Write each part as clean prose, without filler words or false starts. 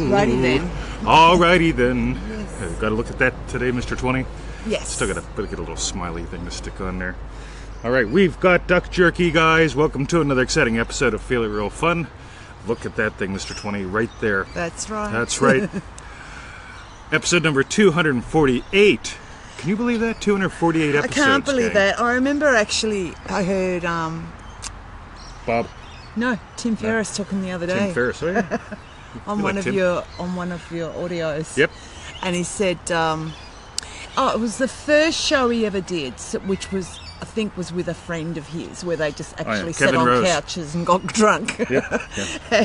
Alrighty then. Alrighty then. Yes. Got to look at that today, Mr. 20. Yes. Still got to get a little smiley thing to stick on there. All right, we've got duck jerky, guys. Welcome to another exciting episode of Feel It Real Fun. Look at that thing, Mr. 20, right there. That's right. That's right. Episode number 248. Can you believe that? 248 episodes. I can't believe gang. that. I remember actually, I heard, Bob. no, Tim Ferriss talking the other day. Tim Ferriss, oh yeah. on You one like of Tim? your audios. Yep. And he said, it was the first show he ever did, which was, I think, was with a friend of his, where they just actually sat Kevin on Rose. couches and got drunk. Yeah.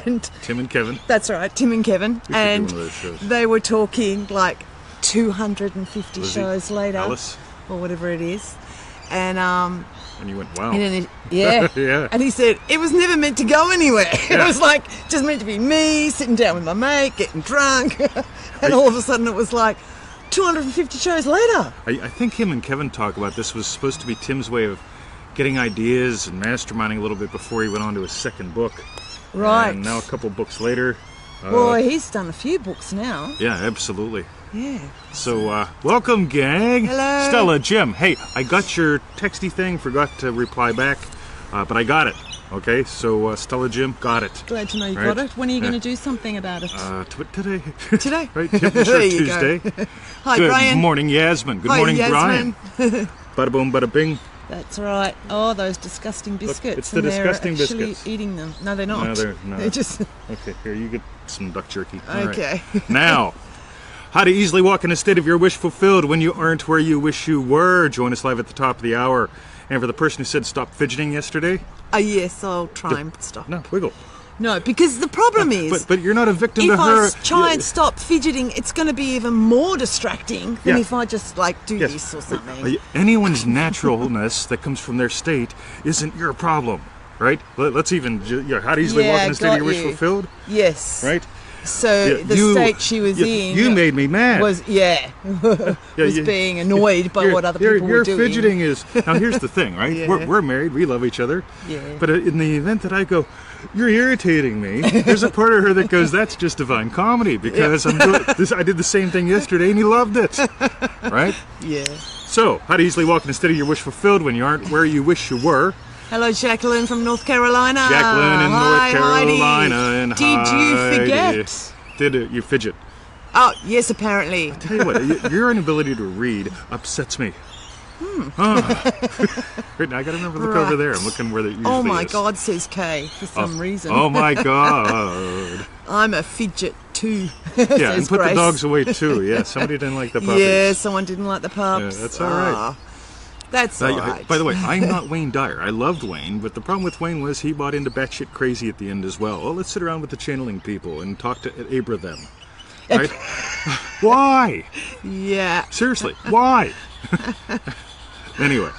And Tim and Kevin. that's right, Tim and Kevin. We should And do one of those shows. they were talking like 250 Lizzie, shows later, Alice. or whatever it is. And And you went, wow. and then yeah. Yeah. And he said it was never meant to go anywhere. It was like just meant to be me sitting down with my mate, getting drunk, and all of a sudden it was like 250 shows later. I think him and Kevin talk about this was supposed to be Tim's way of getting ideas and masterminding a little bit before he went on to his second book. Right. And now a couple books later. Well, he's done a few books now. Yeah, absolutely. Yeah. So, welcome, gang. Hello. Stella, Jim. Hey, I got your texty thing. Forgot to reply back, but I got it. Okay, so Stella, Jim, got it. Glad to know you Right. got it. When are you going to Yeah. do something about it? Today. Today? Right? Yep, There sure, you go. Tuesday. Hi, Good Brian. morning, Yasmin. Good Hi, morning, Yasmin. Brian. Bada boom, bada bing. That's right. Oh, those disgusting biscuits. it's the and disgusting they're actually biscuits. eating them. No, they're not. No, they're not. They're just... Okay, here, you get some duck jerky. All right. Okay. Now, how to easily walk in a state of your wish fulfilled when you aren't where you wish you were. Join us live at the top of the hour. And for the person who said stop fidgeting yesterday, Yes, I'll try and stop. no, wiggle. No, because the problem is... But you're not a victim if to her. I try and stop fidgeting, it's going to be even more distracting than Yeah. if I just like do Yes. this or something. Anyone's naturalness that comes from their state isn't your problem, right? Let's even how to easily walk in a state of your wish fulfilled, Yes. right? So Yeah, the state she was in You made me mad. was was being annoyed by what other people were doing. Your fidgeting is now. Here's the thing, right? Yeah. We're married. We love each other. Yeah. But in the event that I go, you're irritating me. There's a part of her that goes, that's just divine comedy because I'm doing this. I did the same thing yesterday and he loved it, right? Yeah. So, how to easily walk in a state of your wish fulfilled when you aren't where you wish you were. Hello, Jacqueline from North Carolina. Jacqueline in Hi, North Carolina. Heidi. And Did you Heidi. forget? Did you fidget? Oh, yes, apparently. Tell you what, your inability to read upsets me. Right now, I gotta remember to look over there. I'm looking where that usually Oh my is. God, says Kay for some reason. Oh my God. I'm a fidget too. Yeah, says and put Grace. the dogs away too. Yeah, somebody didn't like the puppies. Yeah, someone didn't like the pups. Yeah, that's all right. Ah, that's all right. By the way, I'm not Wayne Dyer. I loved Wayne, but the problem with Wayne was he bought into batshit crazy at the end as well. Well, let's sit around with the channeling people and talk to Abra them. Right? Why? Yeah. Seriously, why? Anyway.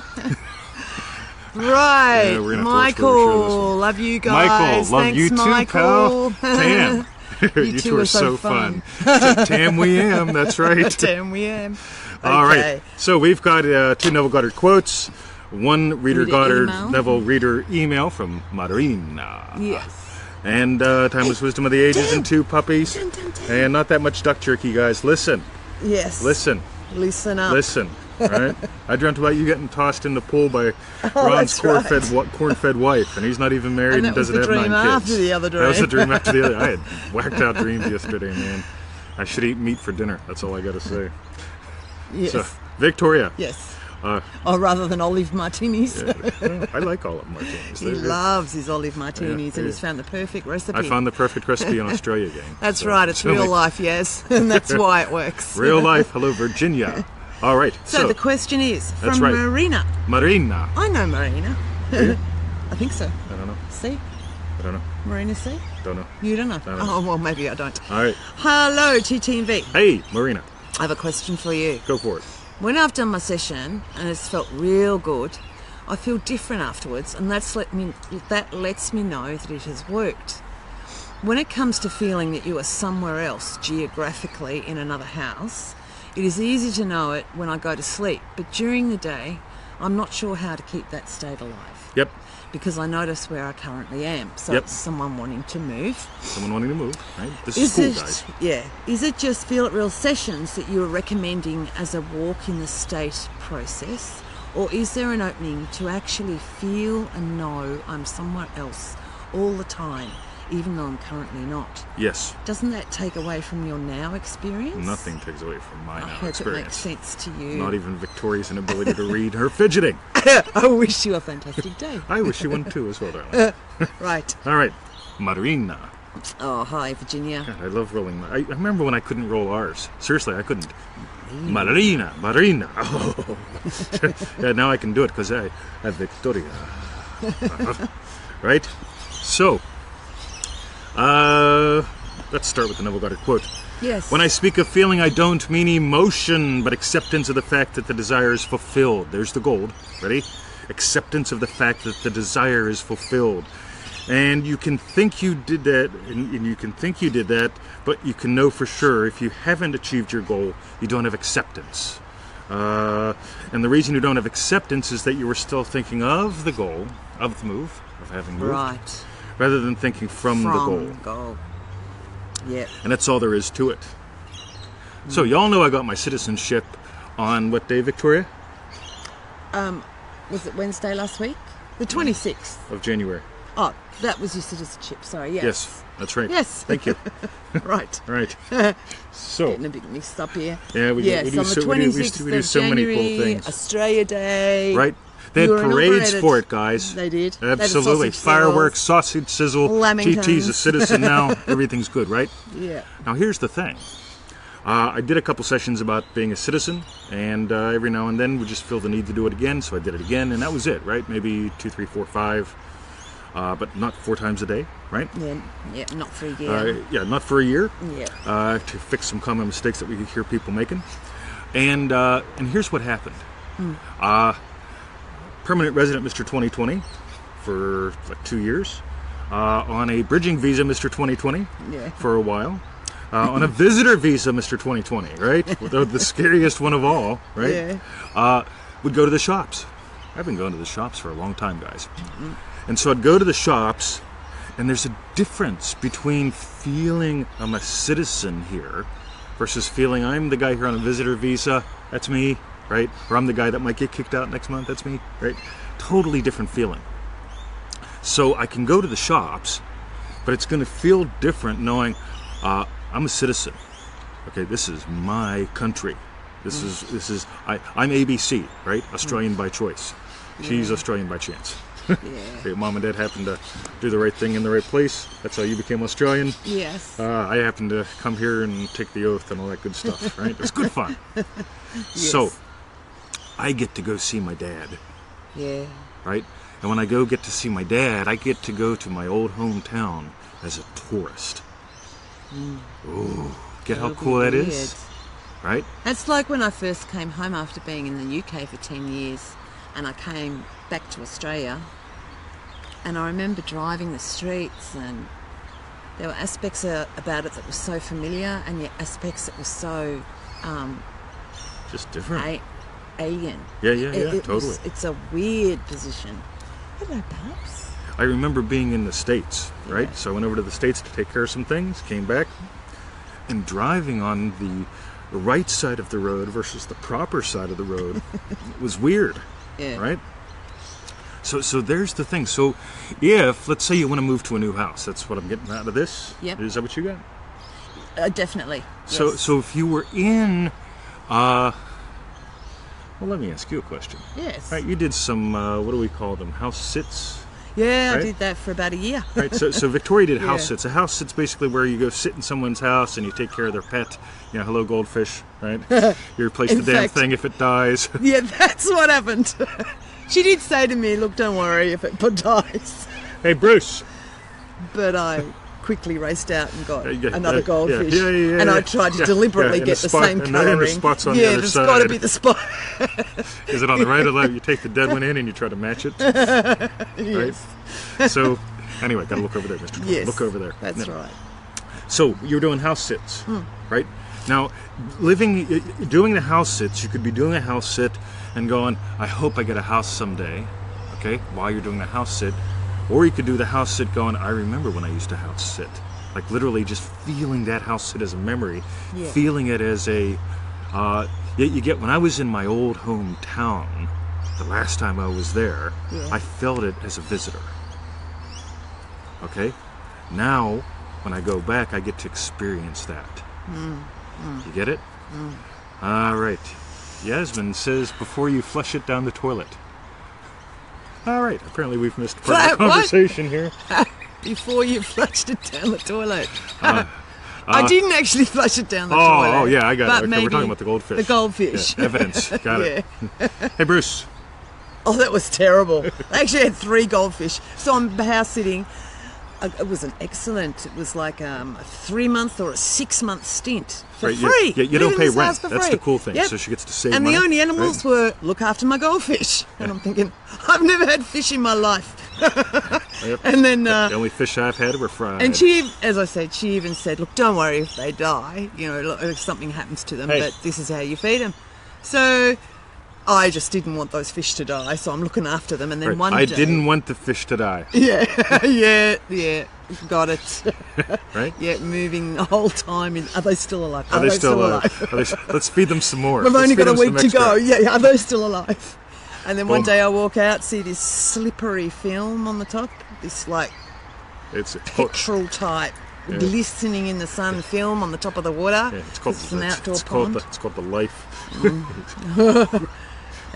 Right. Yeah, we're gonna have to watch where we share this Michael, one. love you guys. Michael, love Thanks, you too, Michael. pal. Tam. You two two are are so so fun. Tam we am, that's right. Damn, we am. All Okay. right. So we've got two Neville Goddard quotes, one Reader Reader Goddard email. Neville Reader email from Marina. Yes. And Timeless Wisdom of the Ages and two puppies. Dun, dun, dun. And not that much duck jerky, guys. Listen. Yes. Listen. Listen up. Listen. All right? I dreamt about you getting tossed in the pool by Ron's that's right. corn-fed wife, and he's not even married And and that was doesn't the have dream 9 kids. after the other That was the dream. dream after the other. I had whacked out dreams yesterday, man. I should eat meat for dinner. That's all I got to say. Yes. So, Victoria. Yes. Uh, Oh, rather than olive martinis. I like olive martinis. He They're good. loves his olive martinis Yeah, and he's yeah. found the perfect recipe. I found the perfect recipe in Australia, gang. That's So, right, it's tell real me. life, yes. And that's why it works. Real life. Hello, Virginia. All right. So the question is That's from right. Marina. Marina. I know Marina. I think so. I don't know. C? I don't know. Marina C? Don't know. You don't know? don't know. Oh, well, maybe I don't. All right. Hello, TTV. Hey, Marina. I have a question for you. Go for it. When I've done my session and it's felt real good, I feel different afterwards, and that lets me know that it has worked. When it comes to feeling that you are somewhere else geographically in another house, it is easy to know it when I go to sleep, but during the day, I'm not sure how to keep that state alive. Yep. because I notice where I currently am. So Yep. it's someone wanting to move. Someone wanting to move, right? This is cool, guys. Is it just Feel It Real sessions that you're recommending as a walk in the state process? Or is there an opening to actually feel and know I'm somewhere else all the time, even though I'm currently not? Yes. Doesn't that take away from your now experience? Nothing takes away from my I now hope experience. it makes sense to you. Not even Victoria's inability to read her fidgeting. I wish you a fantastic day. I wish you one too as well, darling. Right. All right. Marina. Oh, hi, Virginia. God, I love rolling. I remember when I couldn't roll R's. Seriously, I couldn't. Marina. Oh. Yeah, now I can do it because I have Victoria. Right? So, let's start with the Neville Goddard quote. Yes. When I speak of feeling, I don't mean emotion, but acceptance of the fact that the desire is fulfilled. There's the gold. Ready? Acceptance of the fact that the desire is fulfilled. And you can think you did that, and you can think you did that, but you can know for sure if you haven't achieved your goal, you don't have acceptance. And the reason you don't have acceptance is that you were still thinking of the goal, of the move, of having moved, Right. rather than thinking from the goal. Yep. And that's all there is to it. So y'all know I got my citizenship on what day, Victoria? Was it Wednesday last week? The 26th. Of January. Oh, that was your citizenship. Sorry, yes. Yes, that's right. Yes. Thank you. Right. Right. So, Getting a bit mixed up here. yeah, we Yes, do on the so, 26th we do of so many cool January, things. Australia Day. Right? They had You were parades inaugurated. for it, guys. They did. They had Absolutely. sausage Fireworks, sausage sizzle. Lamingtons. TT's a citizen now. Everything's good, right? Yeah. Now, here's the thing. I did a couple sessions about being a citizen, and every now and then we just feel the need to do it again, so I did it again, and that was it, right? Maybe 2, 3, 4, 5, but not 4 times a day, right? Yeah, not for a year. Yeah, not for a year. Yeah. To fix some common mistakes that we hear people making. And here's what happened. Permanent resident Mr. 2020 for like 2 years. On a bridging visa Mr. 2020 Yeah. for a while. On a visitor visa Mr. 2020, right? The scariest one of all, right? Yeah. Would go to the shops. I've been going to the shops for a long time, guys. And so I'd go to the shops, and there's a difference between feeling I'm a citizen here versus feeling I'm the guy here on a visitor visa, that's me, right? Or I'm the guy that might get kicked out next month, that's me, right? Totally different feeling. So I can go to the shops, but it's going to feel different knowing I'm a citizen. Okay, this is my country. This is I'm ABC, right? Australian by choice. She's Australian by chance. Yeah. Okay, Mom and Dad happened to do the right thing in the right place. That's how you became Australian. Yes. I happened to come here and take the oath and all that good stuff, right? It's good fun. Yes. So, I get to go see my dad, Yeah. right? And when I get to see my dad, I get to go to my old hometown as a tourist. Ooh, get how That'll be cool that weird. is, right? That's like when I first came home after being in the UK for 10 years and I came back to Australia, and I remember driving the streets and there were aspects about it that were so familiar and yet aspects that were so Just different. alien. Yeah, totally. It's a weird position. Hello, Babs. I remember being in the States, right? Yeah. So I went over to the States to take care of some things, came back, and driving on the right side of the road versus the proper side of the road was weird, Yeah. right? So there's the thing. So if, let's say you want to move to a new house, that's what I'm getting out of this. Yep. Is that what you got? Definitely. So Yes. so if you were in, well, let me ask you a question. Yes. Right, you did some, what do we call them? House sits? Yeah, Right? I did that for about a year. Right, so Victoria did house Yeah. sits. A house sit's basically where you go sit in someone's house and you take care of their pet. You know, hello goldfish, right? You replace the In damn fact- thing if it dies. Yeah, that's what happened. She did say to me, look, don't worry if it dies. Hey, Bruce. But I quickly raced out and got Yeah, another yeah, goldfish. yeah, And I tried to deliberately and get the the spot- same and then the colouring. spot's on the yeah, other there's got to side. be the spot. Is it on the right or left? You take the dead one in and you try to match it. Yes. Right? So, anyway, gotta look over there, Mr. Troy. Yes. Look over there. That's No. right. So you're doing house sits, right? Now, doing the house sits, you could be doing a house sit and going, I hope I get a house someday, okay, while you're doing the house sit. Or you could do the house sit going, I remember when I used to house sit. Like literally just feeling that house sit as a memory, Yeah. feeling it as a, you get, when I was in my old hometown, the last time I was there, Yeah. I felt it as a visitor. Okay? Now, when I go back, I get to experience that. You get it? All right. Yasmin says, before you flush it down the toilet. All right. Apparently we've missed part of the What? conversation here. Before you flushed it down the toilet. I didn't actually flush it down the Oh, toilet. oh, yeah, I got but it. Okay, we're maybe talking about the goldfish. The goldfish. Yeah, evidence. Got it. Hey, Bruce. Oh, that was terrible. I actually had 3 goldfish. So I'm house sitting. It was an excellent. It was like a 3-month or a 6-month stint for Right, free. you Live don't in pay this house rent. for That's free. the cool thing. Yep. So she gets to save And money. the only animals right? were look after my goldfish. And I'm thinking, I've never had fish in my life. Yep. And then. The only fish I've had were fried. And she, as I said, she even said, look, don't worry if they die, you know, look, if something happens to them, Hey. but this is how you feed them. So I just didn't want those fish to die, so I'm looking after them. And then Right. one I day... didn't want the fish to die. yeah, got it. Right? Yeah, moving the whole time. Are they still alive? Are they still alive? Let's feed them some more. We've Let's only feed got a them some week to extra. go. Yeah, are they still alive? And then one Boom. day I walk out, see this slippery film on the top, this like It's petrol type, glistening in the sun film on the top of the water. yeah, it's called It's an outdoor it's called pond. it's called the life.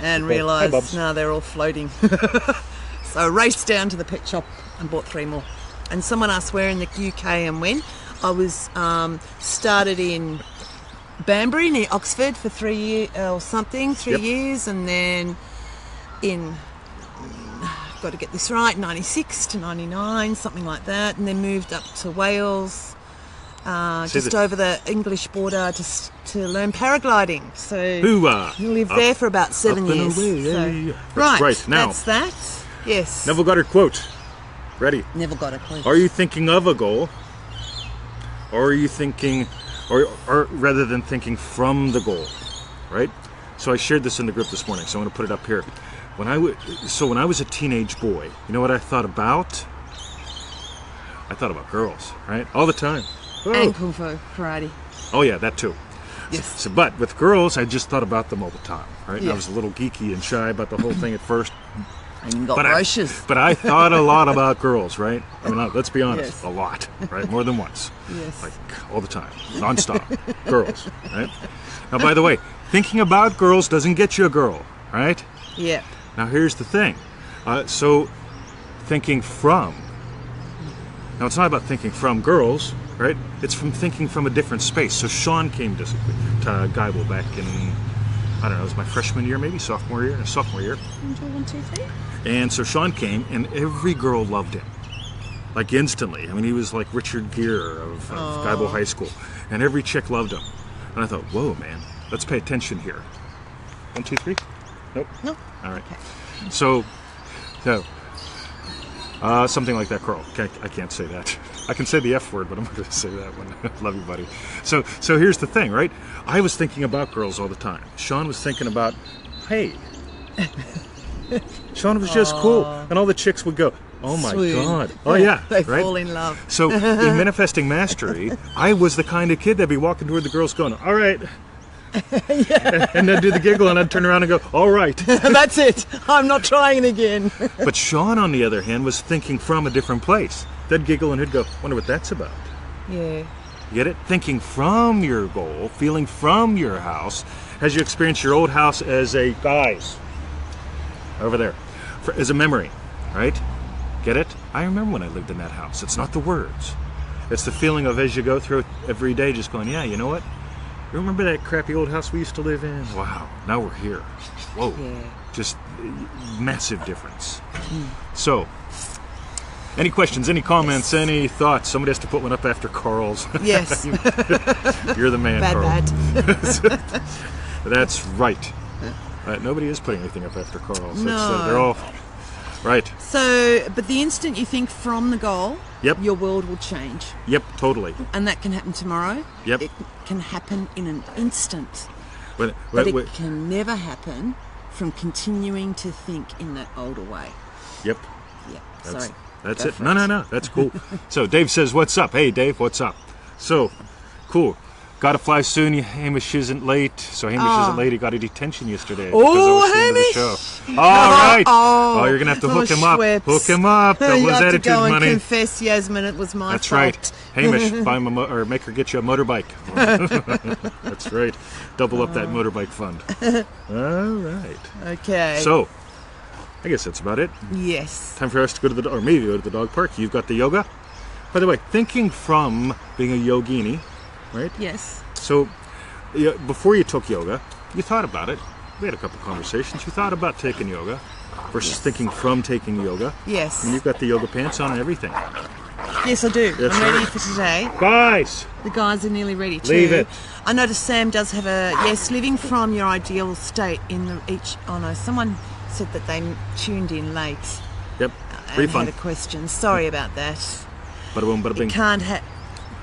And Hi, realised, Bubs. no, they're all floating. So I raced down to the pet shop and bought 3 more. And someone asked where in the UK and when. I was started in Banbury near Oxford for 3 years or something, 3 Yep. years, and then in, I've got to get this right, 96 to 99, something like that, and then moved up to Wales, just over the English border to learn paragliding. So Hoo-ah. you lived there for about 7 up and years. away. So, That's right. Now, that's that. Yes. Neville Goddard quote. Ready? Never got a clue. Are you thinking of a goal, or are you thinking, or rather than thinking from the goal, right? So I shared this in the group this morning, so I'm going to put it up here. When I was a teenage boy, you know what I thought about? I thought about girls, right? All the time. Oh, And Kung Fu Karate. oh yeah, that too. Yes. So, but with girls, I just thought about them all the time, right? And Yeah. I was a little geeky and shy about the whole thing at first. And you got But brochures. but I thought a lot about girls, right? I mean, let's be honest, Yes. a lot, right? More than once. Yes. Like all the time, nonstop. Girls, right? Now, by the way, thinking about girls doesn't get you a girl, right? Yeah. Now, here's the thing. So, thinking from. Now, it's not about thinking from girls, right? It's from thinking from a different space. So, Sean came to Geibel back in, I don't know, it was my freshman year, maybe sophomore year. 1, 2, 3. And so Sean came, and every girl loved him, like instantly. I mean, he was like Richard Gere of Geibel High School, and every chick loved him. And I thought, whoa, man, let's pay attention here. 1, 2, 3. Nope. No. All right. So something like that, Carl. I can't say that. I can say the F word, but I'm not going to say that one. Love you, buddy. So here's the thing, right? I was thinking about girls all the time. Sean was thinking about, hey. Sean was just cool, and all the chicks would go, oh my Swoon. God. Oh yeah, They right? fall in love. So in Manifesting Mastery, I was the kind of kid that'd be walking toward the girls going, all right. And they'd do the giggle, and I'd turn around and go, all right. That's it. I'm not trying again. But Sean, on the other hand, was thinking from a different place. They'd giggle and he'd go, wonder what that's about. Yeah. You get it? Thinking from your goal, feeling from your house, as you experience your old house as a, guys, over there, as a memory, right? Get it? I remember when I lived in that house. It's not the words. It's the feeling of, as you go through it every day, just going, yeah, you know what? You remember that crappy old house we used to live in? Wow, now we're here. Whoa. Yeah. Just massive difference. So, any questions, any comments, any thoughts? Somebody has to put one up after Carl's. Yes. You're the man, Bad, Carl. bad. That's right. Nobody is putting anything up after Carl's. No. They're all right. So, but the instant you think from the goal, Yep. your world will change. Yep, totally. And that can happen tomorrow. Yep. It can happen in an instant. But But it can never happen from continuing to think in that older way. yep. Yeah, That's- sorry. That's Go it. for No, it. no, no. That's cool. So Dave says, "What's up?" Hey, Dave, what's up? So, cool. Got to fly soon. Hamish isn't late. So Hamish isn't late. He got a detention yesterday because I was the end of the show. All right. Oh, you're gonna have to hook him up. Schweppes. Hook him up. Double You his have to attitude go and money. confess, Yasmin, it was my That's fault. right. Hamish, buy him or make her get you a motorbike. That's right. Double up that motorbike fund. All right. Okay. So, I guess that's about it. yes. Time for us to go to the, or maybe go to the dog park. You've got the yoga. By the way, thinking from being a yogini, right? Yes. So, before you took yoga, you thought about it. We had a couple conversations. You thought about taking yoga versus thinking from taking yoga. Yes. And you've got the yoga pants on and everything. Yes, I do. Yes, I'm sir. ready for today. Guys! The guys are nearly ready too. Leave it. I noticed Sam does have a living from your ideal state in the each. Oh no, someone said that they tuned in late Yep. and Refund. had a question. Sorry about that. Bada boom, bada bing. It can't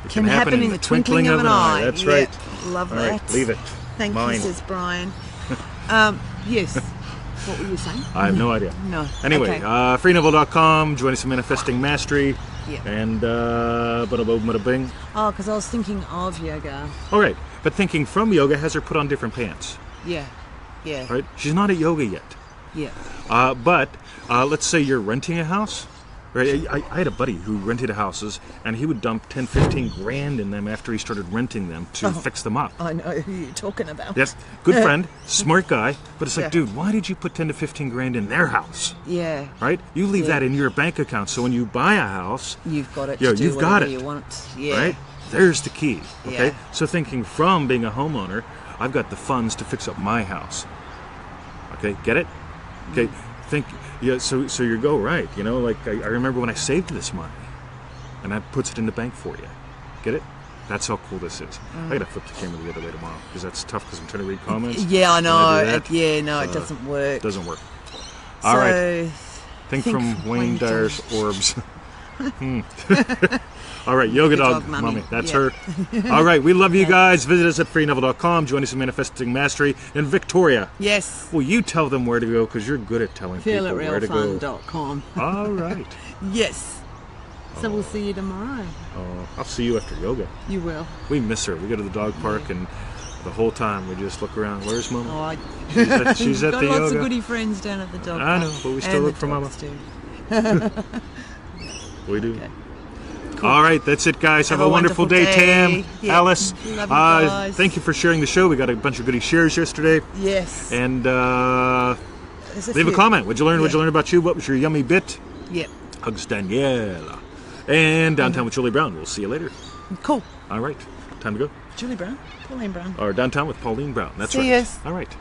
can happen in the twinkling of an eye. That's Yeah, right. Love All that. right, leave it. Thank Mine. you, says Brian. Yes. What were you saying? I have no idea. No. Anyway, Okay. freenovel.com, join us in Manifesting Mastery, Yeah. and bada boom, bada bing. Oh, because I was thinking of yoga. All right, but thinking from yoga has her put on different pants, Yeah. Yeah. right? She's not at yoga yet. Yeah. But let's say you're renting a house. Right? I had a buddy who rented houses, and he would dump 10, 15 grand in them after he started renting them to fix them up. I know who you're talking about. Yes, good friend, smart guy, but it's like, Yeah. dude, why did you put 10 to 15 grand in their house? Yeah. Right? You leave Yeah. that in your bank account, so when you buy a house, You've got it. Yo, to do you've got whatever it. You want. Yeah. right? There's the key. Okay? Yeah. So thinking from being a homeowner, I've got the funds to fix up my house. Okay, get it? Okay, think so you go right, like I remember when I saved this money and that puts it in the bank for you. Get it? That's how cool this is. I gotta flip the camera the other way tomorrow because that's tough because I'm trying to read comments. Yeah, I When know. do that, Yeah, no, it doesn't work. it doesn't work. All right. So, Think think from from Wayne Wayne Dyer's orbs. All right, Yoga The Dog, dog mummy. That's Yeah. her. All right, we love you guys. Visit us at freenovel.com. Join us in Manifesting Mastery in Victoria. yes. Well, you tell them where to go because you're good at telling people where to go. FeelItRealFun.com. All right. Yes. So we'll see you tomorrow. I'll see you after yoga. You will. We miss her. We go to the dog park and the whole time we just look around. Where's Mama? Oh, She's at got the lots yoga. of goody friends down at the dog I park. know, but we still And look the for Mama. dogs too. We do. All right, that's it, guys. Have a wonderful day, Tam, Yeah. Alice. Love you guys. Thank you for sharing the show. We got a bunch of goody shares yesterday. Yes. And There's leave a few. comment. What'd you learn? What'd you Yeah. learn about you? What was your yummy bit? Yep. Hugs, Daniela. And Downtown with Julie Brown. We'll see you later. Cool. All right, time to go. Julie Brown. Pauline Brown. Or Downtown with Pauline Brown. That's See right. yous. All right.